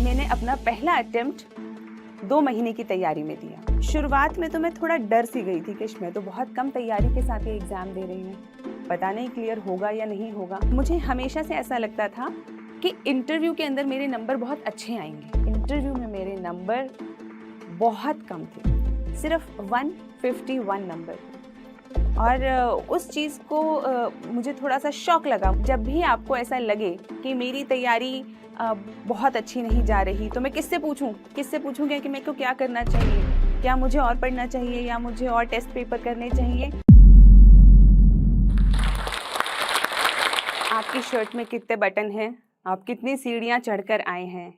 मैंने अपना पहला अटेम्प्ट 2 महीने की तैयारी में दिया। शुरुआत में तो मैं थोड़ा डर सी गई थी कि मैं तो बहुत कम तैयारी के साथ ये एग्ज़ाम दे रही हूँ, पता नहीं क्लियर होगा या नहीं होगा। मुझे हमेशा से ऐसा लगता था कि इंटरव्यू के अंदर मेरे नंबर बहुत अच्छे आएंगे। इंटरव्यू में मेरे नंबर बहुत कम थे, सिर्फ 151 नंबर। और उस चीज़ को मुझे थोड़ा सा शॉक लगा। जब भी आपको ऐसा लगे कि मेरी तैयारी बहुत अच्छी नहीं जा रही, तो मैं किससे पूछूंगी कि मेरे को क्या करना चाहिए, क्या मुझे और पढ़ना चाहिए या मुझे और टेस्ट पेपर करने चाहिए। आपकी शर्ट में कितने बटन हैं, आप कितनी सीढ़ियाँ चढ़कर आए हैं,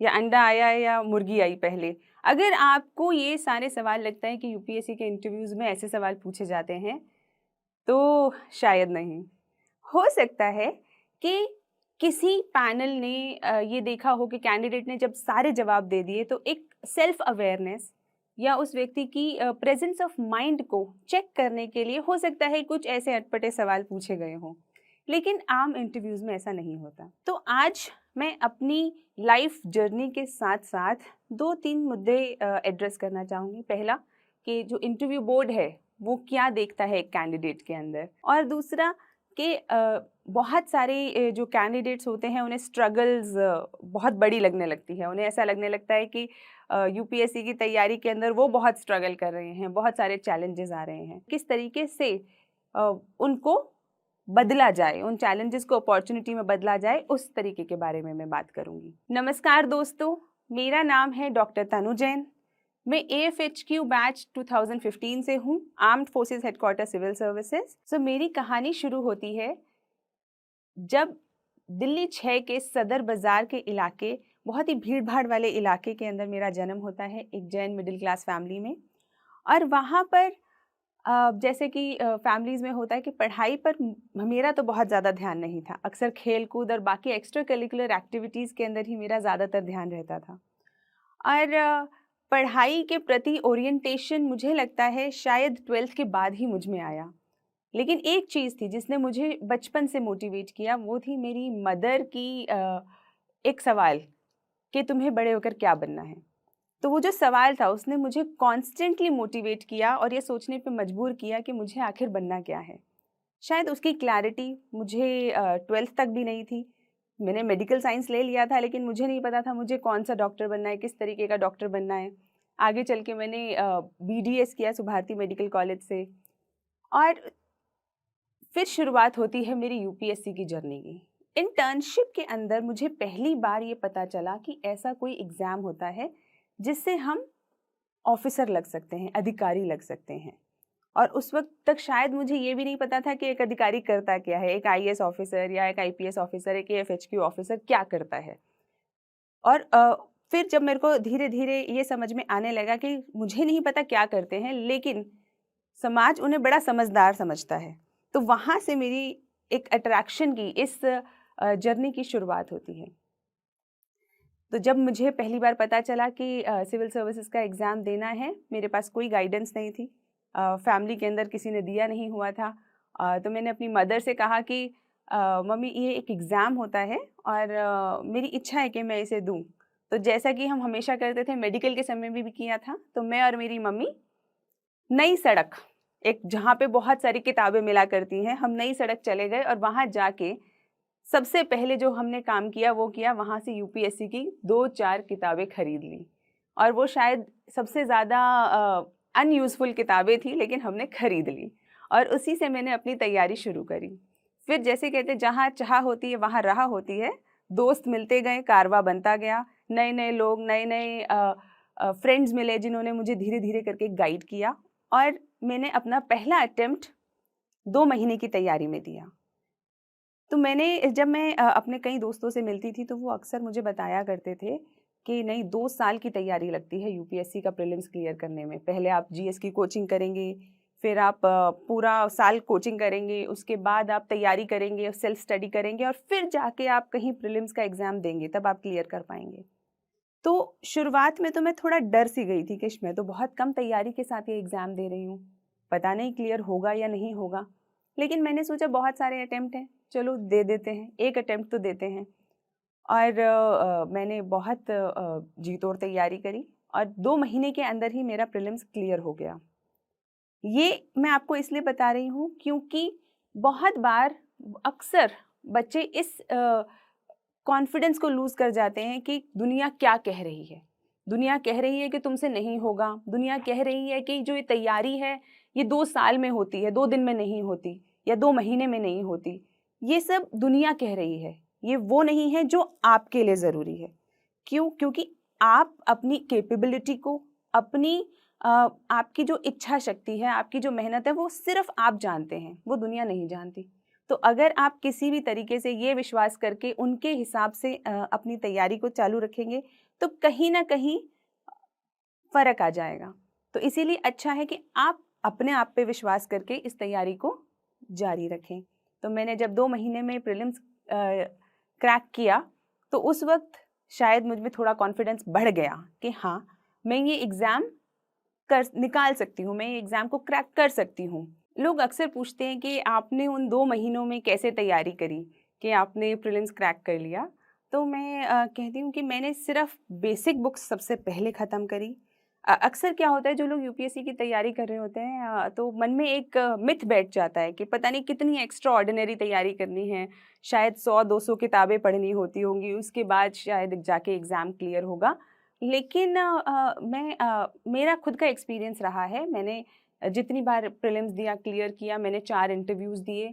या अंडा आया या मुर्गी आई पहले। अगर आपको ये सारे सवाल लगता है कि यूपीएससी के इंटरव्यूज़ में ऐसे सवाल पूछे जाते हैं, तो शायद नहीं। हो सकता है कि किसी पैनल ने ये देखा हो कि कैंडिडेट ने जब सारे जवाब दे दिए तो एक सेल्फ अवेयरनेस या उस व्यक्ति की प्रेजेंस ऑफ माइंड को चेक करने के लिए हो सकता है कुछ ऐसे अटपटे सवाल पूछे गए हों, लेकिन आम इंटरव्यूज़ में ऐसा नहीं होता। तो आज मैं अपनी लाइफ जर्नी के साथ साथ 2-3 मुद्दे एड्रेस करना चाहूँगी। पहला, कि जो इंटरव्यू बोर्ड है वो क्या देखता है एक कैंडिडेट के अंदर, और दूसरा कि बहुत सारे जो कैंडिडेट्स होते हैं उन्हें स्ट्रगल्स बहुत बड़ी लगने लगती है। उन्हें ऐसा लगने लगता है कि यूपीएससी की तैयारी के अंदर वो बहुत स्ट्रगल कर रहे हैं, बहुत सारे चैलेंजेस आ रहे हैं। किस तरीके से उनको बदला जाए, उन चैलेंजेस को अपॉर्चुनिटी में बदला जाए, उस तरीके के बारे में मैं बात करूंगी। नमस्कार दोस्तों, मेरा नाम है डॉक्टर तनु जैन। मैं AFHQ बैच 2015 से हूँ, armed forces headquarter civil services. So मेरी कहानी शुरू होती है जब दिल्ली 6 के सदर बाज़ार के इलाके, बहुत ही भीड़ भाड़ वाले इलाके के अंदर मेरा जन्म होता है, एक जैन मिडिल क्लास फैमिली में। और वहाँ पर जैसे कि फैमिलीज़ में होता है कि पढ़ाई पर मेरा तो बहुत ज़्यादा ध्यान नहीं था। अक्सर खेल कूद और बाकी एक्स्ट्रा करिकुलर एक्टिविटीज़ के अंदर ही मेरा ज़्यादातर ध्यान रहता था। और पढ़ाई के प्रति ओरिएंटेशन मुझे लगता है शायद 12th के बाद ही मुझ में आया। लेकिन एक चीज़ थी जिसने मुझे बचपन से मोटिवेट किया, वो थी मेरी मदर की एक सवाल कि तुम्हें बड़े होकर क्या बनना है। तो वो जो सवाल था उसने मुझे कॉन्स्टेंटली मोटिवेट किया और ये सोचने पे मजबूर किया कि मुझे आखिर बनना क्या है। शायद उसकी क्लैरिटी मुझे 12th तक भी नहीं थी। मैंने मेडिकल साइंस ले लिया था, लेकिन मुझे नहीं पता था मुझे कौन सा डॉक्टर बनना है, किस तरीके का डॉक्टर बनना है। आगे चल के मैंने BDS किया सुभारती मेडिकल कॉलेज से, और फिर शुरुआत होती है मेरी यूपीएससी की जर्नी की। इंटर्नशिप के अंदर मुझे पहली बार ये पता चला कि ऐसा कोई एग्ज़ाम होता है जिससे हम ऑफिसर लग सकते हैं, अधिकारी लग सकते हैं। और उस वक्त तक शायद मुझे ये भी नहीं पता था कि एक अधिकारी करता क्या है, एक IAS ऑफिसर या एक IPS ऑफिसर, एक AFHQ ऑफिसर क्या करता है। और फिर जब मेरे को धीरे धीरे ये समझ में आने लगा कि मुझे नहीं पता क्या करते हैं, लेकिन समाज उन्हें बड़ा समझदार समझता है, तो वहाँ से मेरी एक अट्रैक्शन की इस जर्नी की शुरुआत होती है। तो जब मुझे पहली बार पता चला कि सिविल सर्विसेज का एग्ज़ाम देना है, मेरे पास कोई गाइडेंस नहीं थी, फैमिली के अंदर किसी ने दिया नहीं हुआ था। तो मैंने अपनी मदर से कहा कि मम्मी ये एक एग्ज़ाम होता है और मेरी इच्छा है कि मैं इसे दूँ। तो जैसा कि हम हमेशा करते थे, मेडिकल के समय में भी किया था, तो मैं और मेरी मम्मी नई सड़क, एक जहाँ पे बहुत सारी किताबें मिला करती हैं, हम नई सड़क चले गए और वहाँ जाके सबसे पहले जो हमने काम किया वो किया, वहाँ से यूपीएससी की 2-4 किताबें खरीद ली। और वो शायद सबसे ज़्यादा अनयूज़फुल किताबें थी, लेकिन हमने खरीद ली और उसी से मैंने अपनी तैयारी शुरू करी। फिर जैसे कहते जहाँ चाह होती है वहाँ राह होती है, दोस्त मिलते गए, कारवां बनता गया, नए नए लोग, नए नए फ्रेंड्स मिले जिन्होंने मुझे धीरे धीरे करके गाइड किया, और मैंने अपना पहला अटेम्प्ट 2 महीने की तैयारी में दिया। तो जब मैं अपने कई दोस्तों से मिलती थी तो वो अक्सर मुझे बताया करते थे कि नहीं, 2 साल की तैयारी लगती है यूपीएससी का प्रीलिम्स क्लियर करने में। पहले आप GS की कोचिंग करेंगे, फिर आप पूरा साल कोचिंग करेंगे, उसके बाद आप तैयारी करेंगे, सेल्फ स्टडी करेंगे, और फिर जाके आप कहीं प्रीलिम्स का एग्ज़ाम देंगे, तब आप क्लियर कर पाएंगे। तो शुरुआत में तो मैं थोड़ा डर सी गई थी कि मैं तो बहुत कम तैयारी के साथ ये एग्ज़ाम दे रही हूँ, पता नहीं क्लियर होगा या नहीं होगा। लेकिन मैंने सोचा बहुत सारे अटेम्प्ट हैं, चलो दे देते हैं, एक अटेम्प्ट तो देते हैं। और मैंने बहुत जी तोड़ तैयारी करी और 2 महीने के अंदर ही मेरा प्रीलिम्स क्लियर हो गया। ये मैं आपको इसलिए बता रही हूँ क्योंकि बहुत बार अक्सर बच्चे इस कॉन्फिडेंस को लूज़ कर जाते हैं कि दुनिया क्या कह रही है। दुनिया कह रही है कि तुमसे नहीं होगा, दुनिया कह रही है कि जो ये तैयारी है ये 2 साल में होती है, 2 दिन में नहीं होती या 2 महीने में नहीं होती। ये सब दुनिया कह रही है, ये वो नहीं है जो आपके लिए ज़रूरी है। क्यों? क्योंकि आप अपनी कैपेबिलिटी को, अपनी आपकी जो इच्छा शक्ति है, आपकी जो मेहनत है, वो सिर्फ़ आप जानते हैं, वो दुनिया नहीं जानती। तो अगर आप किसी भी तरीके से ये विश्वास करके उनके हिसाब से अपनी तैयारी को चालू रखेंगे, तो कहीं न कहीं फ़र्क आ जाएगा। तो इसीलिए अच्छा है कि आप अपने आप पे विश्वास करके इस तैयारी को जारी रखें। तो मैंने जब 2 महीने में प्रीलिम्स क्रैक किया, तो उस वक़्त शायद मुझ में थोड़ा कॉन्फिडेंस बढ़ गया कि हाँ, मैं ये एग्ज़ाम निकाल सकती हूँ, मैं ये एग्ज़ाम को क्रैक कर सकती हूँ। लोग अक्सर पूछते हैं कि आपने उन 2 महीनों में कैसे तैयारी करी कि आपने प्रीलिम्स क्रैक कर लिया? तो मैं कहती हूँ कि मैंने सिर्फ़ बेसिक बुक्स सबसे पहले ख़त्म करी। अक्सर क्या होता है जो लोग यूपीएससी की तैयारी कर रहे होते हैं तो मन में एक मिथ बैठ जाता है कि पता नहीं कितनी एक्स्ट्रा ऑर्डिनरी तैयारी करनी है, शायद 100-200 किताबें पढ़नी होती होंगी, उसके बाद शायद जाके एग्ज़ाम क्लियर होगा। लेकिन मेरा खुद का एक्सपीरियंस रहा है, मैंने जितनी बार प्रीलिम्स दिया, क्लियर किया, मैंने 4 इंटरव्यूज़ दिए,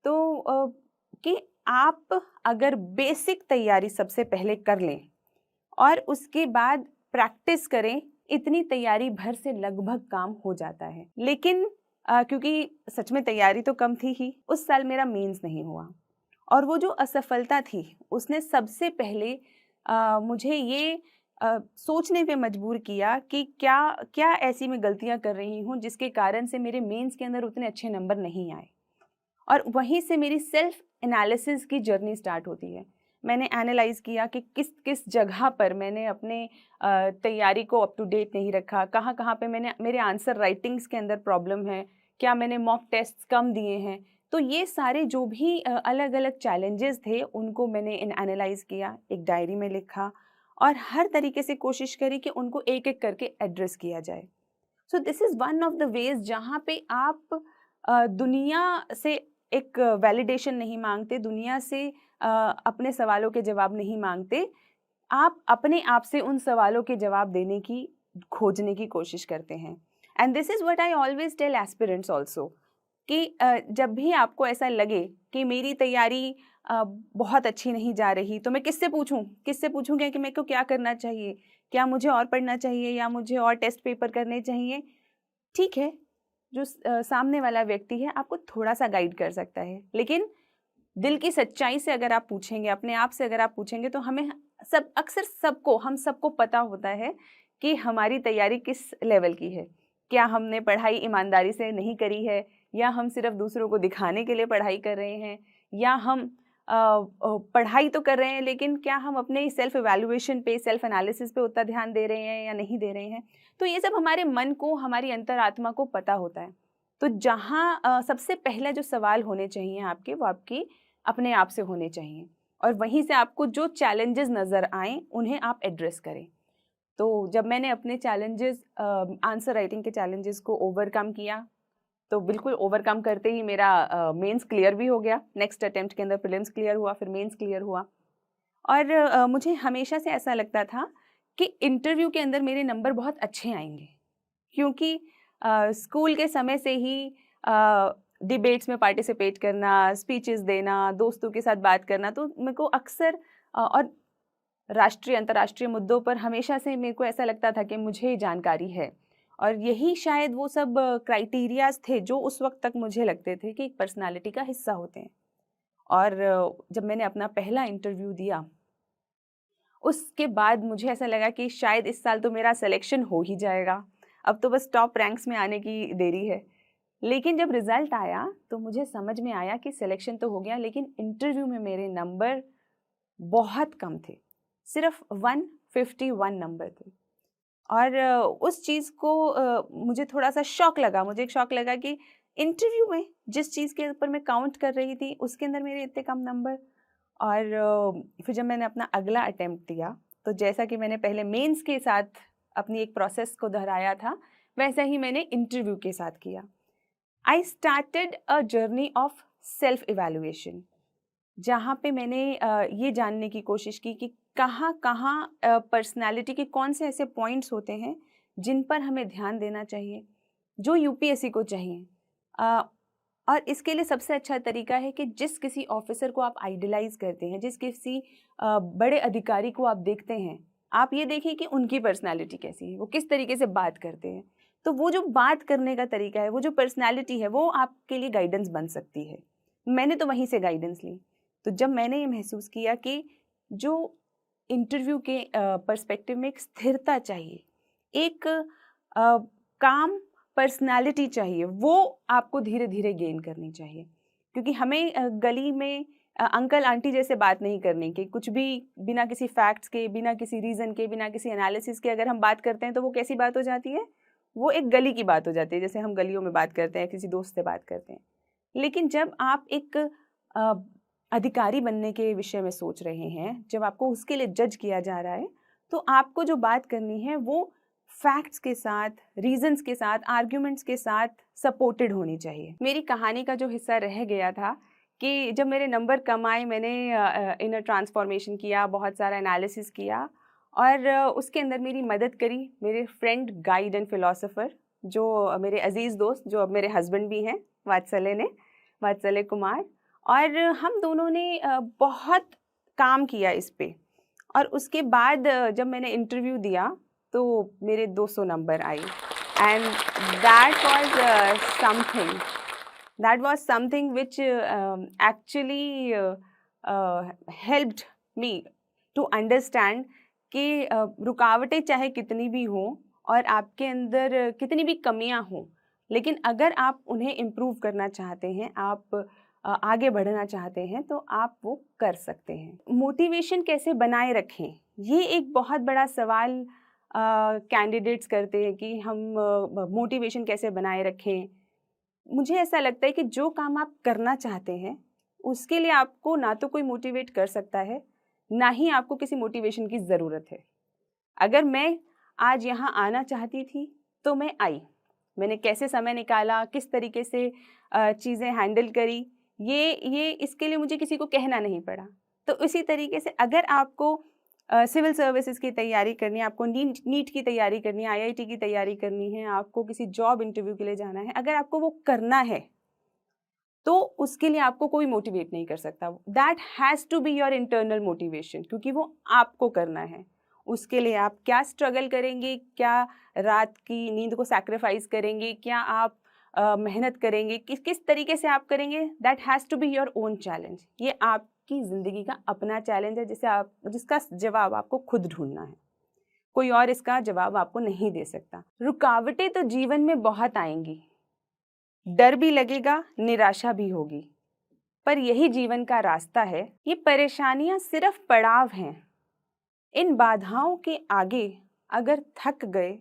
तो कि आप अगर बेसिक तैयारी सबसे पहले कर लें और उसके बाद प्रैक्टिस करें, इतनी तैयारी भर से लगभग काम हो जाता है। लेकिन क्योंकि सच में तैयारी तो कम थी ही, उस साल मेरा मेंस नहीं हुआ और वो जो असफलता थी, उसने सबसे पहले मुझे ये सोचने पे मजबूर किया कि क्या क्या ऐसी मैं गलतियाँ कर रही हूँ जिसके कारण से मेरे मेंस के अंदर उतने अच्छे नंबर नहीं आए। और वहीं से मेरी सेल्फ एनालिसिस की जर्नी स्टार्ट होती है। मैंने एनालाइज़ किया कि किस-किस जगह पर मैंने अपने तैयारी को अप टू डेट नहीं रखा, कहाँ-कहाँ पे मैंने मेरे आंसर राइटिंग्स के अंदर प्रॉब्लम है, क्या मैंने मॉक टेस्ट्स कम दिए हैं। तो ये सारे जो भी अलग-अलग चैलेंजेस थे, उनको मैंने एनालाइज़ किया, एक डायरी में लिखा और हर तरीके से कोशिश करी कि उनको एक-एक करके एड्रेस किया जाए। So this is one of the ways जहाँ पे आप दुनिया से एक वैलिडेशन नहीं माँगते, दुनिया से अपने सवालों के जवाब नहीं माँगते, आप अपने आप से उन सवालों के जवाब देने की, खोजने की कोशिश करते हैं। And this is what I always tell aspirants also कि जब भी आपको ऐसा लगे कि मेरी तैयारी बहुत अच्छी नहीं जा रही, तो मैं किससे पूछूँ? किससे पूछूँगी कि मेरे को क्या करना चाहिए? क्या मुझे और पढ़ना चाहिए या मुझे और टेस्ट पेपर करने चाहिए? ठीक है, जो सामने वाला व्यक्ति है आपको थोड़ा-सा गाइड कर सकता है, लेकिन दिल की सच्चाई से अगर आप पूछेंगे, अपने आप से अगर आप पूछेंगे तो हमें अक्सर हम सबको पता होता है कि हमारी तैयारी किस लेवल की है। क्या हमने पढ़ाई ईमानदारी से नहीं करी है या हम सिर्फ़ दूसरों को दिखाने के लिए पढ़ाई कर रहे हैं या हम पढ़ाई तो कर रहे हैं लेकिन क्या हम अपने सेल्फ इवैल्यूएशन पे, सेल्फ एनालिसिस पे उतना ध्यान दे रहे हैं या नहीं दे रहे हैं। तो ये सब हमारे मन को, हमारी अंतरात्मा को पता होता है। तो जहाँ सबसे पहला जो सवाल होने चाहिए आपके, वो आपकी अपने आप से होने चाहिए और वहीं से आपको जो चैलेंजेस नज़र आएँ, उन्हें आप एड्रेस करें। तो जब मैंने अपने चैलेंजेस आंसर राइटिंग के चैलेंजेस को ओवरकम किया, तो बिल्कुल ओवरकम करते ही मेरा मेंस क्लियर भी हो गया। नेक्स्ट अटेम्प्ट के अंदर प्रीलिम्स क्लियर हुआ, फिर मेंस क्लियर हुआ और मुझे हमेशा से ऐसा लगता था कि इंटरव्यू के अंदर मेरे नंबर बहुत अच्छे आएँगे क्योंकि स्कूल के समय से ही डिबेट्स में पार्टिसिपेट करना, स्पीचेस देना, दोस्तों के साथ बात करना, तो मेरे को अक्सर और राष्ट्रीय, अंतर्राष्ट्रीय मुद्दों पर हमेशा से मेरे को ऐसा लगता था कि मुझे जानकारी है और यही शायद वो सब क्राइटेरियाज़ थे जो उस वक़्त तक मुझे लगते थे कि एक पर्सनैलिटी का हिस्सा होते हैं। और जब मैंने अपना पहला इंटरव्यू दिया, उसके बाद मुझे ऐसा लगा कि शायद इस साल तो मेरा सिलेक्शन हो ही जाएगा। अब तो बस टॉप रैंक्स में आने की देरी है। लेकिन जब रिज़ल्ट आया तो मुझे समझ में आया कि सिलेक्शन तो हो गया लेकिन इंटरव्यू में मेरे नंबर बहुत कम थे। सिर्फ़ 151 नंबर थे। और उस चीज़ को मुझे थोड़ा-सा शॉक लगा। मुझे एक शॉक लगा कि इंटरव्यू में जिस चीज़ के ऊपर मैं काउंट कर रही थी, उसके अंदर मेरे इतने कम नंबर और फिर जब मैंने अपना अगला अटेम्प्ट दिया, तो जैसा कि मैंने पहले मेंस के साथ अपनी एक प्रोसेस को दोहराया था, वैसा ही मैंने इंटरव्यू के साथ किया। I started a journey of self evaluation, जहाँ पे मैंने ये जानने की कोशिश की कि कहाँ कहाँ पर्सनैलिटी के कौन से ऐसे पॉइंट्स होते हैं जिन पर हमें ध्यान देना चाहिए, जो यूपीएससी को चाहिए। और इसके लिए सबसे अच्छा तरीका है कि जिस किसी ऑफिसर को आप आइडलाइज करते हैं, जिस किसी बड़े अधिकारी को आप देखते हैं, आप ये देखिए कि उनकी पर्सनैलिटी कैसी है, वो किस तरीके से बात करते हैं। तो वो जो बात करने का तरीका है, वो जो पर्सनैलिटी है, वो आपके लिए गाइडेंस बन सकती है। मैंने तो वहीं से गाइडेंस ली। तो जब मैंने ये महसूस किया कि जो इंटरव्यू के पर्सपेक्टिव में एक स्थिरता चाहिए, एक काम पर्सनालिटी चाहिए, वो आपको धीरे धीरे गेन करनी चाहिए। क्योंकि हमें गली में अंकल आंटी जैसे बात नहीं करनी कि कुछ भी बिना किसी फैक्ट्स के, बिना किसी रीज़न के, बिना किसी एनालिसिस के अगर हम बात करते हैं तो वो कैसी बात हो जाती है, वो एक गली की बात हो जाती है, जैसे हम गलियों में बात करते हैं, किसी दोस्त से बात करते हैं। लेकिन जब आप एक अधिकारी बनने के विषय में सोच रहे हैं, जब आपको उसके लिए जज किया जा रहा है, तो आपको जो बात करनी है वो फैक्ट्स के साथ, रीजंस के साथ, आर्ग्यूमेंट्स के साथ सपोर्टेड होनी चाहिए। मेरी कहानी का जो हिस्सा रह गया था कि जब मेरे नंबर कम आए, मैंने इनर ट्रांसफॉर्मेशन किया, बहुत सारा एनालिसिस किया, और उसके अंदर मेरी मदद करी मेरे फ्रेंड, गाइड एंड फिलोसोफर, जो मेरे अजीज़ दोस्त, जो अब मेरे हस्बैंड भी हैं, वात्सल्य कुमार। और हम दोनों ने बहुत काम किया इस पे। और उसके बाद जब मैंने इंटरव्यू दिया तो मेरे 200 नंबर आए, and that was something which actually helped me to understand कि रुकावटें चाहे कितनी भी हों और आपके अंदर कितनी भी कमियां हों, लेकिन अगर आप उन्हें इम्प्रूव करना चाहते हैं, आप आगे बढ़ना चाहते हैं, तो आप वो कर सकते हैं। मोटिवेशन कैसे बनाए रखें, ये एक बहुत बड़ा सवाल कैंडिडेट्स करते हैं कि हम मोटिवेशन कैसे बनाए रखें। मुझे ऐसा लगता है कि जो काम आप करना चाहते हैं उसके लिए आपको ना तो कोई मोटिवेट कर सकता है, ना ही आपको किसी मोटिवेशन की ज़रूरत है। अगर मैं आज यहाँ आना चाहती थी तो मैं आई, मैंने कैसे समय निकाला, किस तरीके से चीज़ें हैंडल करी, ये इसके लिए मुझे किसी को कहना नहीं पड़ा। तो इसी तरीके से अगर आपको सिविल सर्विसेज की तैयारी करनी है, आपको नीट की तैयारी करनी है, आईआईटी की तैयारी करनी है, आपको किसी जॉब इंटरव्यू के लिए जाना है, अगर आपको वो करना है तो उसके लिए आपको कोई मोटिवेट नहीं कर सकता। That has to be your internal motivation, क्योंकि वो आपको करना है। उसके लिए आप क्या स्ट्रगल करेंगे, क्या रात की नींद को सैक्रिफाइस करेंगे, क्या आप मेहनत करेंगे, किस तरीके से आप करेंगे, that has to be your own challenge. ये आपकी ज़िंदगी का अपना चैलेंज है, जिसका जवाब आपको खुद ढूंढना है। कोई और इसका जवाब आपको नहीं दे सकता। रुकावटें तो जीवन में बहुत आएंगी, डर भी लगेगा, निराशा भी होगी, पर यही जीवन का रास्ता है। ये परेशानियां सिर्फ पड़ाव हैं। इन बाधाओं के आगे अगर थक गए,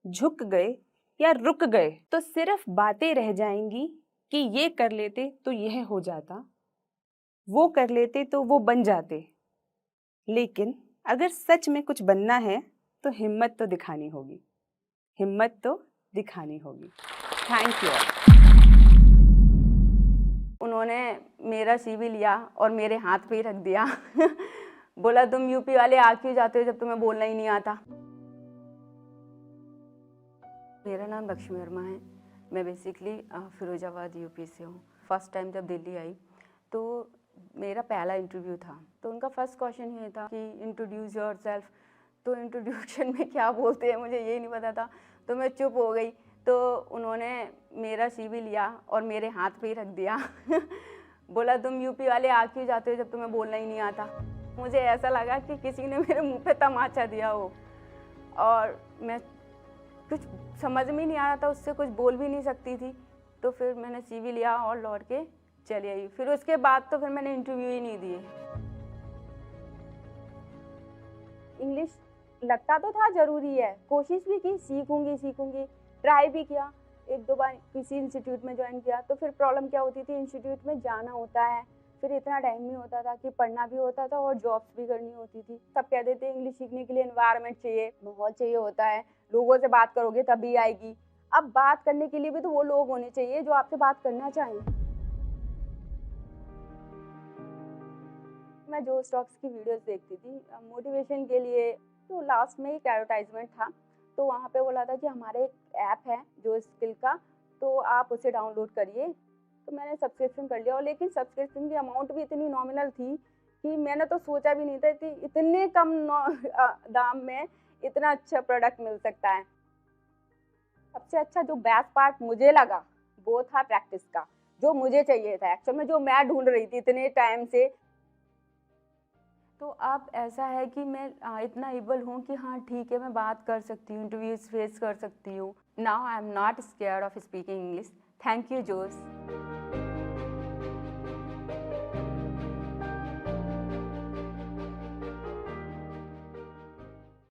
झुक गए या रुक गए तो सिर्फ बातें रह जाएंगी कि ये कर लेते तो यह हो जाता, वो कर लेते तो वो बन जाते। लेकिन अगर सच में कुछ बनना है तो हिम्मत तो दिखानी होगी, हिम्मत तो दिखानी होगी। Thank you. उन्होंने मेरा सीवी लिया और मेरे हाथ पे ही रख दिया। बोला तुम यूपी वाले आ क्यों जाते हो जब तुम्हें बोलना ही नहीं आता। मेरा नाम लक्ष्मी वर्मा है। मैं बेसिकली फिरोजाबाद यूपी से हूँ। फर्स्ट टाइम जब दिल्ली आई तो मेरा पहला इंटरव्यू था, तो उनका फर्स्ट क्वेश्चन ये था कि इंट्रोड्यूस योरसेल्फ। तो इंट्रोड्यूशन में क्या बोलते हैं मुझे ये नहीं पता था, तो मैं चुप हो गई। तो उन्होंने मेरा सीवी लिया और मेरे हाथ पे ही रख दिया। बोला तुम यूपी वाले आ क्यों जाते हो जब तुम्हें बोलना ही नहीं आता। मुझे ऐसा लगा कि किसी ने मेरे मुंह पे तमाचा दिया हो, और मैं कुछ समझ में नहीं आ रहा था, उससे कुछ बोल भी नहीं सकती थी। तो फिर मैंने सीवी लिया और लौट के चली आई। फिर उसके बाद तो फिर मैंने इंटरव्यू ही नहीं दिए। इंग्लिश लगता तो था ज़रूरी है, कोशिश भी की, सीखूंगी, ट्राई भी किया। 1-2 बार किसी इंस्टीट्यूट में ज्वाइन किया। तो फिर प्रॉब्लम क्या होती थी, इंस्टीट्यूट में जाना होता है, फिर इतना टाइम नहीं होता था कि पढ़ना भी होता था और जॉब्स भी करनी होती थी। सब कह देते हैं इंग्लिश सीखने के लिए एनवायरनमेंट चाहिए, माहौल चाहिए होता है, लोगों से बात करोगे तभी आएगी। अब बात करने के लिए भी तो वो लोग होने चाहिए जो आपसे बात करना चाहें। मैं जो स्टॉक्स की वीडियोस देखती थी मोटिवेशन के लिए, तो लास्ट में एक एडवर्टाइजमेंट था, तो वहाँ पे बोला था कि हमारे एक ऐप है जो स्किल का, तो आप उसे डाउनलोड करिए। तो मैंने सब्सक्रिप्शन कर लिया, और लेकिन सब्सक्रिप्शन की अमाउंट भी इतनी नॉमिनल थी कि मैंने तो सोचा भी नहीं था कि इतने कम दाम में इतना अच्छा प्रोडक्ट मिल सकता है। सबसे अच्छा जो बेस्ट पार्ट मुझे लगा वो था प्रैक्टिस का, जो मुझे चाहिए था एक्चुअल में, जो मैं ढूंढ रही थी इतने टाइम से। तो अब ऐसा है कि मैं इतना एबल हूँ कि हाँ ठीक है, मैं बात कर सकती हूँ, इंटरव्यूज फेस कर सकती हूँ। Now I am not scared of speaking English. Thank you जोश।